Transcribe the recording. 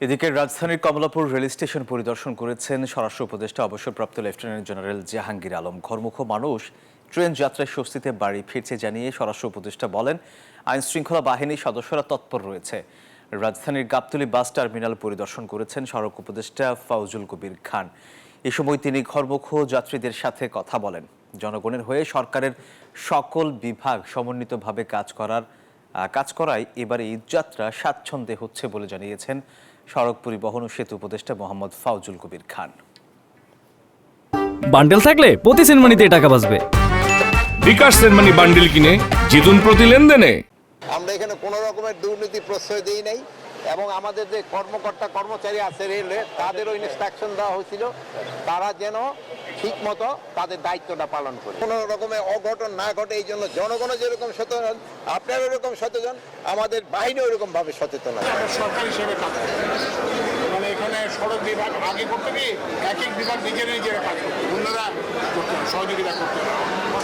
এদিকে রাজধানীর Kamalapur rail station পরিদর্শন করেছেন স্বরাষ্ট্র উপদেষ্টা অবসরপ্রাপ্ত লেফটেন্যান্ট জেনারেল জাহাঙ্গীর আলম। ঘরমুখ মানুষ ট্রেন যাত্রায় স্বস্তিতে বাড়ি ফিরছে জানিয়ে স্বরাষ্ট্র উপদেষ্টা বলেন, আইন শৃঙ্খলা বাহিনীর সদস্যরা তৎপর রয়েছে। রাজধানীর গাবতলী বাস টার্মিনাল পরিদর্শন করেছেন সড়ক উপদেষ্টা ফাউজুল কবির খান। এ সময় তিনি ঘরমুখ যাত্রীদের সাথে কথা বলেন। জনগণের হয়ে সরকারের সকল বিভাগ সমন্বিতভাবে কাজ করায় এবারে ঈদযাত্রা স্বাচ্ছন্দ্যে হচ্ছে বলে জানিয়েছেন সড়ক পরিবহন ও সেতু উপদেষ্টা মোহাম্মদ ফাউজুল কবির খান। বান্ডেল থাকলে প্রতি সেনমানিতে টাকা বাঁচবে। বিকাশ সেনমানি বান্ডেল কিনে জিতুন প্রতি লেনদেনে। আমরা এখানে কোনো রকমের দুর্নীতি প্রশ্রয় দিই নাই এবং আমাদের যে কর্মচারী আছে রেলওয়ে তাদেরও ইনস্ট্রাকশন দেওয়া হয়েছিল তারা যেন ঠিক মতো তাদের দায়িত্বটা পালন করে কোনো রকমের অঘটন না ঘটে। এই জন্য জনগণও যেরকম সচেতন, আপনারা এরকম সচেতন, আমাদের বাহিনী ওইরকম ভাবে সচেতন আছে। সরকার হিসেবে কাজ করে, মানে এখানে সড়ক বিভাগ আগে করতে গিয়ে এক এক বিভাগ নিজেরা কাজ করতে, অন্যরা সহযোগিতা করতে।